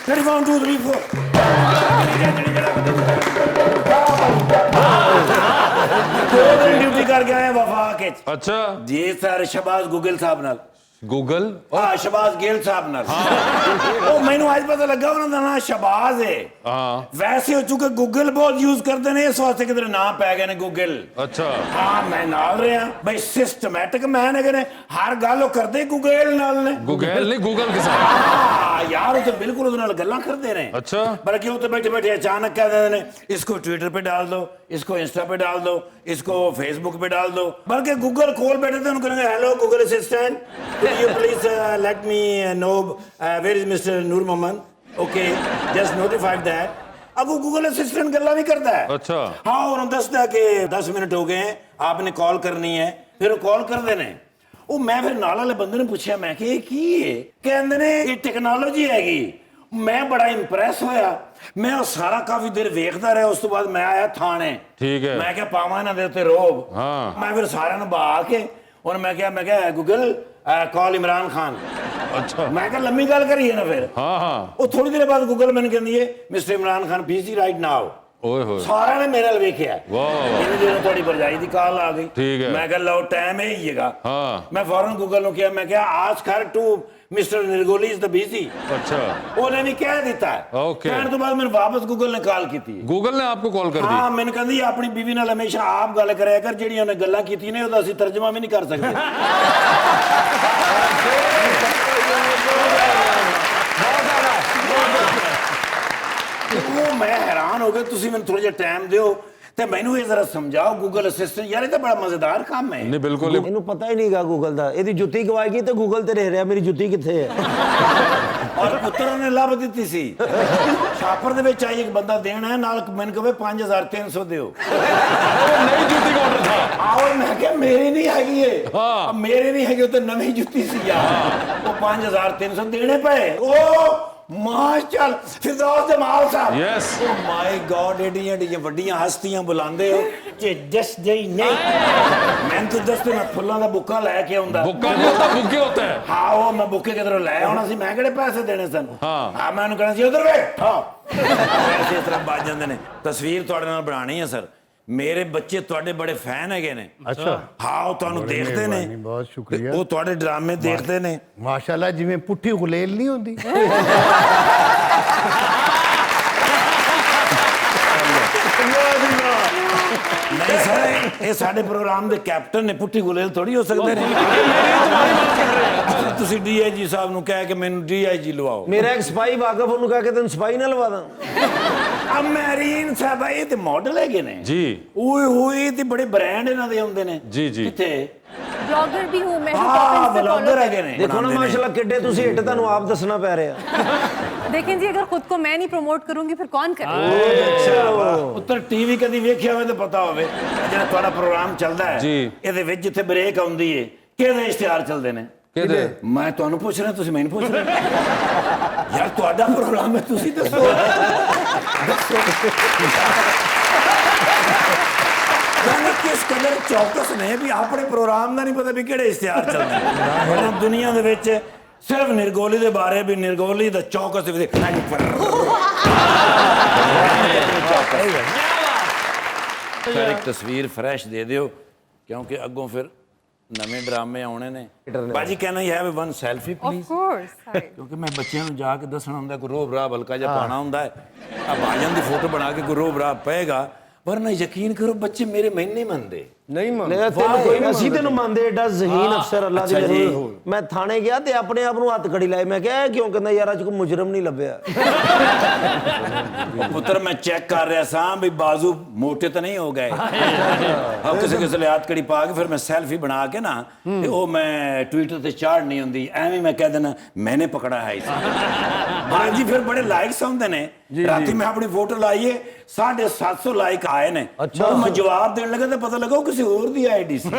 Ready, 1 2 3 4 2 दिन duty करके आए वफा के अच्छा जी सर शहबाज गुगल साहब नाल गूगल हाँ शहबाज गिल साहब नाल ਉਹ ਮੈਨੂੰ ਅੱਜ ਪਤਾ ਲੱਗਾ ਉਹਨਾਂ ਦਾ ਨਾਂ ਸ਼ਹਬਾਜ਼ ਹੈ हाँ ਵੈਸੇ ਹੋ ਚੁੱਕੇ ਗੂਗਲ ਬਹੁਤ ਯੂਜ਼ ਕਰਦੇ ਨੇ ਇਸ ਵਾਸਤੇ ਕਿਧਰੇ ਨਾਂ ਪੈ ਗਏ ਨੇ ਗੂਗਲ अच्छा ਹਾਂ ਮੈਂ ਨਾਲ ਰਿਹਾ ਬਈ ਸਿਸਟਮੈਟਿਕ ਮੈਨ ਹੈਗੇ ਨੇ ਹਰ ਗੱਲ ਉਹ ਕਰਦੇ ਗੂਗਲ ਨਾਲ ਨੇ गूगल नहीं गूगल के साथ ਹਾਂ ਯਾਰ ਉਹ ਤਾਂ ਬਿਲਕੁਲ ਉਹਦੇ ਨਾਲ ਗੱਲਾਂ ਕਰਦੇ ਨੇ अच्छा बल्कि वो तो बैठे बैठे अचानक कह देते हैं इसको ट्विटर पे डाल दो इसको इंस्टा पे डाल दो इसको फेसबुक पे डाल दो बल्कि गूगल खोल बैठे थे उनको कहेंगे hello Google assistant you please let me know where is mister Noor Mohammad okay just notified that अब वो गूगल असिस्टेंट गल्ला नहीं करता है अच्छा हाँ और दसदा कि 10 मिनट हो गए हैं आपने कॉल करनी है फिर वो कॉल कर देने ਉਹ ਮੈਂ ਫਿਰ ਨਾਲ ਵਾਲੇ ਬੰਦੇ ਨੂੰ ਪੁੱਛਿਆ ਮੈਂ ਕਿ ਇਹ ਕੀ ਹੈ ਕਹਿੰਦੇ ਨੇ ਇਹ ਟੈਕਨੋਲੋਜੀ ਹੈਗੀ ਮੈਂ ਬੜਾ ਇੰਪ੍ਰੈਸ ਹੋਇਆ ਮੈਂ ਉਹ ਸਾਰਾ ਕਾਫੀ ਦੇਰ ਵੇਖਦਾ ਰਿਹਾ ਉਸ ਤੋਂ ਬਾਅਦ ਮੈਂ ਆਇਆ ਥਾਣੇ ਠੀਕ ਹੈ ਮੈਂ ਕਿਹਾ ਪਾਵਾਂ ਇਹਨਾਂ ਦੇ ਉੱਤੇ ਰੋਬ ਹਾਂ ਮੈਂ ਫਿਰ ਸਾਰਿਆਂ ਨੂੰ ਬਹਾ ਕੇ ਔਰ ਮੈਂ ਕਿਹਾ ਗੂਗਲ ਕਾਲ ਇਮਰਾਨ ਖਾਨ अच्छा ਮੈਂ ਕਿਹਾ ਲੰਮੀ ਗੱਲ ਕਰੀਏ ਨਾ ਫਿਰ हाँ हाँ ਉਹ ਥੋੜੀ ਦੇਰ ਬਾਅਦ ਗੂਗਲ ਮੈਨੂੰ ਕਹਿੰਦੀ ਹੈ mister Imran Khan busy right now ओए होए ਸਾਰਿਆਂ ਨੇ ਮੇਰੇ ਨਾਲ ਵੇਖਿਆ वाह ਇਹਨੇ ਜਦੋਂ ਤੁਹਾਡੀ ਭਰਜਾਈ ਦੀ ਕਾਲ ਆ ਗਈ ਠੀਕ ਹੈ। ਮੈਂ ਕਿਹਾ ਲਓ ਟਾਈਮ ਇਹ ਹੀ ਹੈਗਾ हाँ ਮੈਂ ਫੌਰਨ ਗੂਗਲ ਨੂੰ ਕਿਹਾ ਮੈਂ ਕਿਹਾ ask her to mister Nirgoli is the busy अच्छा ਉਹਨੇ ਵੀ ਕਹਿ ਦਿੱਤਾ Okay। ਕਹਿਣ ਤੋਂ ਬਾਅਦ ਮੈਨੂੰ ਵਾਪਸ ਗੂਗਲ ਨੇ ਕਾਲ ਕੀਤੀ गूगल ने आपको कॉल कर दी ਹਾਂ ਮੈਨੂੰ ਕਹਿੰਦੀ ਆਪਣੀ ਬੀਵੀ ਨਾਲ ਹਮੇਸ਼ਾ ਆਪ ਗੱਲ ਕਰਿਆ ਕਰ ਜਿਹੜੀਆਂ ਉਹਨੇ ਗੱਲਾਂ ਕੀਤੀਆਂ ਨੇ ਉਹਦਾ ਅਸੀਂ ਤਰਜਮਾ ਵੀ ਨਹੀਂ ਕਰ ਸਕਦੇ ਉਹ ਮੈਂ ਹੈਰਾਨ ਹੋ ਗਿਆ ਤੁਸੀਂ ਮੈਨੂੰ ਥੋੜਾ ਜਿਹਾ ਟਾਈਮ ਦਿਓ ਤੇ ਮੈਨੂੰ ਇਹ ਜ਼ਰਾ ਸਮਝਾਓ ਗੂਗਲ ਅਸਿਸਟੈਂਟ ਯਾਰ ਇਹ ਤਾਂ ਬੜਾ ਮਜ਼ੇਦਾਰ ਕੰਮ ਹੈ नहीं बिल्कुल ਇਹਨੂੰ ਪਤਾ ਹੀ ਨਹੀਂਗਾ ਗੂਗਲ ਦਾ ਇਹਦੀ ਜੁੱਤੀ ਗਵਾਏਗੀ ਤੇ ਗੂਗਲ ਤੇ ਰਹਿ ਰਿਹਾ ਮੇਰੀ ਜੁੱਤੀ ਕਿੱਥੇ ਹੈ ਔਰ ਪੁੱਤਰ ਨੇ ਲੱਭ ਦਿੱਤੀ ਸੀ ਸ਼ਾਪਰ ਦੇ ਵਿੱਚ ਆਈ ਇੱਕ ਬੰਦਾ ਦੇਣਾ ਹੈ ਨਾਲ ਮੈਨੂੰ ਕਹੇ 5300 ਦਿਓ नई जूती का ऑर्डर था ਆਓ ਮੈਂ ਕਿਹਾ ਮੇਰੀ ਨਹੀਂ ਹੈਗੀ ਇਹ ਹਾਂ। ਮੇਰੀ ਨਹੀਂ ਹੈਗੀ ਉਹ ਤਾਂ ਨਵੀਂ ਜੁੱਤੀ ਸੀ ਯਾਰ ਉਹ 5300 ਦੇਣੇ ਪਏ ਉਹ ਮਾਸ਼ਾਅੱਲਾ ਫਿਰਦੌਸ ਜਮਾਲ ਸਾਹਿਬ Yes। ਓ ਮਾਈ ਗॉड ਏਡੀਆਂ ਵੱਡੀਆਂ ਹਸਤੀਆਂ ਬੁਲਾਉਂਦੇ ਹੋ ਕਿ ਜਸ ਜਈ ਨਹੀਂ ਮੈਂ ਤਾਂ ਦੱਸਦੇ ਮੈਂ ਫੁੱਲਾਂ ਦਾ ਬੁੱਕਾ ਲੈ ਕੇ ਆਉਂਦਾ बुक्का नहीं होता बुके होता है ਹਾਂ ਉਹ ਮੈਂ ਬੁੱਕੇ ਕਿਧਰੋਂ ਲੈ ਆਉਣਾ ਸੀ ਮੈਂ ਕਿਹੜੇ ਪੈਸੇ ਦੇਣੇ ਸਨ ਹਾਂ। ਮੈਂ ਉਹਨੂੰ ਕਹਿਣਾ ਸੀ ਉਧਰ ਵੇ ਹਾਂ ਐਸੇ ਇਸ ਤਰ੍ਹਾਂ ਵੱਜ ਜਾਂਦੇ ਨੇ ਤਸਵੀਰ ਤੁਹਾਡੇ ਨਾਲ ਬਣਾਣੀ ਹੈ ਸਰ ਮੇਰੇ ਬੱਚੇ ਤੁਹਾਡੇ ਬੜੇ ਫੈਨ ਹੈਗੇ ਨੇ ਅੱਛਾ ਹਾਂ ਉਹ ਤੁਹਾਨੂੰ ਦੇਖਦੇ ਨੇ ਬਹੁਤ ਸ਼ੁਕਰੀਆ ਉਹ ਤੁਹਾਡੇ ਡਰਾਮੇ ਦੇਖਦੇ ਨੇ ਮਾਸ਼ਾਅੱਲਾ ਜਿਵੇਂ ਪੁੱਠੀ ਗੁਲੇਲ ਨਹੀਂ ਹੁੰਦੀ ਨਹੀਂ ਸਰ ਇਹ ਸਾਡੇ ਪ੍ਰੋਗਰਾਮ ਦੇ ਕੈਪਟਨ ਨੇ ਪੁੱਠੀ ਗੁਲੇਲ ਥੋੜੀ ਹੋ ਸਕਦੇ ਨੇ ਤੁਸੀਂ ਡੀਆਈਜੀ ਸਾਹਿਬ ਨੂੰ ਕਹਿ ਕੇ ਮੈਨੂੰ ਡੀਆਈਜੀ ਲਵਾਓ ਮੇਰਾ ਇੱਕ ਸਪਾਈ ਵਾਕਫ ਉਹਨੂੰ ਕਹਿ ਕੇ ਤੈਨੂੰ ਸਪਾਈ ਨਾ ਲਵਾ ਦਾਂ ਅਮਰੀਨ ਸਾਹਿਬ ਇਹ ਤੇ ਮਾਡਲ ਹੈਗੇ ਨੇ जी ਓਏ ਹੋਏ ਤੇ ਬੜੇ ਬ੍ਰਾਂਡ ਇਹਨਾਂ ਦੇ ਹੁੰਦੇ ਨੇ जी जी ਕਿੱਥੇ ब्लॉगर भी हूँ मैं ਹਾਂ ਬਲੌਗਰ ਹੈਗੇ ਨੇ ਦੇਖੋ ਨਾ ਮਾਸ਼ਾਅੱਲਾ ਕਿੱਡੇ ਤੁਸੀਂ ਹਿੱਟ ਤੁਹਾਨੂੰ ਆਪ ਦੱਸਣਾ ਪੈ ਰਿਹਾ देखें जी अगर खुद को मैं नहीं प्रमोट करूंगी फिर कौन करेगा ਉੱਤਰ ਟੀਵੀ ਕਦੀ ਵੇਖਿਆ ਹੋਵੇ ਤਾਂ ਪਤਾ ਹੋਵੇ ਜਿਹੜਾ ਤੁਹਾਡਾ ਪ੍ਰੋਗਰਾਮ ਚੱਲਦਾ ਹੈ ਜੀ। ਇਹਦੇ ਵਿੱਚ ਜਿੱਥੇ ਬ੍ਰੇਕ ਆਉਂਦੀ ਏ ਕਿਹਦੇ ਇਸ਼ਤਿਹਾਰ ਚੱਲਦੇ ਨੇ कहते ਮੈਂ ਤੁਹਾਨੂੰ ਪੁੱਛ ਰਿਹਾ ਤੁਸੀਂ ਮੈਨੂੰ ਪੁੱਛ ਰਹੇ ਯਾਰ ਤੁਹਾਡਾ ਪ੍ਰੋਗਰਾਮ ਹੈ ਤੁਸੀਂ ਦੱਸੋ ਜਾਨੇ ਕਿਸ ਕਦਰ ਚੌਕਸ ਨੇ ਵੀ ਆਪਣੇ ਪ੍ਰੋਗਰਾਮ ਦਾ ਨਹੀਂ ਪਤਾ ਵੀ ਕਿਹੜੇ ਇਸ਼ਤਿਹਾਰ ਚੱਲਦੇ ਨੇ ਹੁਣ ਦੁਨੀਆ ਦੇ ਵਿੱਚ ਸਿਰਫ ਨਿਰਗੋਲੀ ਦੇ ਬਾਰੇ ਵੀ ਨਿਰਗੋਲੀ ਦਾ ਚੌਕਸ ਵੀ ਫਿਰ ਇੱਕ ਤਸਵੀਰ ਫਰੈਸ਼ ਦੇ ਦਿਓ ਕਿਉਂਕਿ ਅੱਗੋਂ ਫਿਰ ਨਵੇਂ ਡਰਾਮੇ ਆਉਣੇ ਨੇ ਬਾਜੀ can I have one selfie of please course sorry ਕਿਉਂਕਿ ਮੈਂ ਬੱਚਿਆਂ ਨੂੰ ਜਾ ਕੇ ਦੱਸਣਾ ਹੁੰਦਾ ਕੋਈ ਰੋਬ ਰਾਬ ਹਲਕਾ ਜਿਹਾ ਪਾਣਾ ਹੁੰਦਾ ਹੈ ਆ ਭਾਜਨ ਦੀ ਫੋਟੋ ਬਣਾ ਕੇ ਕੋਈ ਰੋਬ ਰਾਬ ਪਏਗਾ ਵਰਨਾ ਯਕੀਨ ਕਰੋ ਬੱਚੇ ਮੇਰੇ ਮਹੀਨੇ ਮੰਨਦੇ ਨਹੀਂ ਮੰਨ ਲੈ ਤੈਨੂੰ ਕੋਈ ਅਸੀਂ ਤੈਨੂੰ ਮੰਨਦੇ ਏਡਾ ਜ਼ਹੀਨ ਅਫਸਰ ਅੱਲਾ ਦੀ ਅੱਛਾ ਜੀ। ਜ਼ਰੂਰ ਮੈਂ ਥਾਣੇ ਗਿਆ ਤੇ ਆਪਣੇ ਆਪ ਨੂੰ ਹੱਥ ਕੜੀ ਲਾਏ ਮੈਂ ਕਿਹਾ ਇਹ ਕਿਉਂ ਕਹਿੰਦਾ ਯਾਰ ਅੱਜ ਕੋਈ ਮੁਜਰਮ ਨਹੀਂ ਲੱਭਿਆ ਪੁੱਤਰ ਮੈਂ ਚੈੱਕ ਕਰ ਰਿਹਾ ਸਾਂ ਵੀ ਬਾਜ਼ੂ ਮੋਟੇ ਤਾਂ ਨਹੀਂ ਹੋ ਗਏ ਹਾਂ ਕਿਸੇ ਲਈ ਹੱਥ ਕੜੀ ਪਾ ਕੇ ਫਿਰ ਮੈਂ ਸੈਲਫੀ ਬਣਾ ਕੇ ਨਾ ਤੇ ਉਹ ਮੈਂ ਟਵਿੱਟਰ ਤੇ ਚਾੜ ਨਹੀਂ ਹੁੰਦੀ ਐਵੇਂ ਮੈਂ ਕਹਿ ਦੇਣਾ ਮੈਨੇ ਪਕੜਾ ਹੈ ਇਸ ਹਾਂਜੀ ਫਿਰ ਬੜੇ ਲਾਈਕਸ ਆਉਂਦੇ ਨੇ ਰਾਤੀ ਮੈਂ ਆਪਣੀ ਫੋਟੋ ਲਾਈਏ 750 ਲਾਈਕ ਆਏ ਨੇ ਉਹ ਮੈਂ ਜਵਾਬ ਦੇਣ ਲੱਗਾ ਤਾਂ ਪਤਾ ਲੱਗਾ ਉਹ ਕਿਸੇ ਹੋਰ ਦੀ ਆਈਡੀ ਸੀ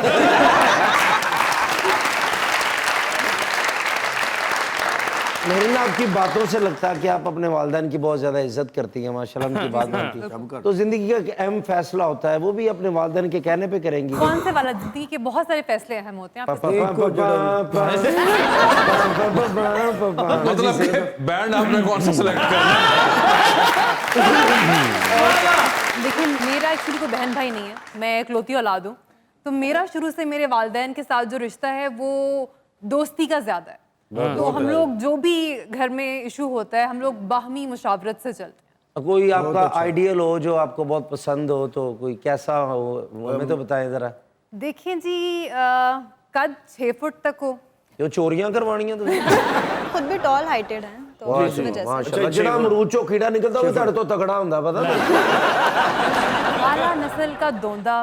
मेरी ना आपकी बातों से लगता है कि आप अपने वालिदैन की बहुत ज्यादा इज्जत करती हैं माशाल्लाह, उनकी बात मानती हैं। तो जिंदगी का एक अहम फैसला होता है, वो भी अपने वालिदैन के कहने पे करेंगी। कौन से वाला? जिंदगी के बहुत सारे फैसले अहम होते हैं। आप मतलब कि बैंड आपने कौन सा सेलेक्ट करना देखिए, मेरा एक्चुअली कोई बहन भाई नहीं है, मैं इकलौती औलाद हूँ। तो मेरा शुरू से मेरे वालिदैन के साथ जो रिश्ता है वो दोस्ती का ज्यादा है। तो हम लोग जो भी घर में इशू होता है, हम लोग बाहमी मुशावरत से चलते हैं। कोई आपका आइडियल हो जो आपको बहुत पसंद हो, तो कोई कैसा हो हमें तो बताएं जरा। देखिए जी, कद 6 फुट तक हो। जो चोरियां करवानी है तो खुद भी टॉल हाइटेड हैं तो इस वजह से। माशाल्लाह, ਜਿਹੜਾ अमरूद चो कीड़ा निकलता वो ਤੁਹਾਡੇ ਤੋਂ तगड़ा ਹੁੰਦਾ पता आला नस्ल का दोंदा,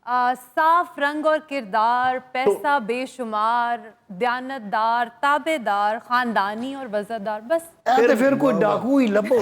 साफ रंग और किरदार, पैसा बेशुमार, दयानतदार, ताबेदार, खानदानी और वज़ादार। बस ਇਹ ਤੇ ਫਿਰ ਕੋਈ ਡਾਕੂ ਹੀ ਲੱਭੋ।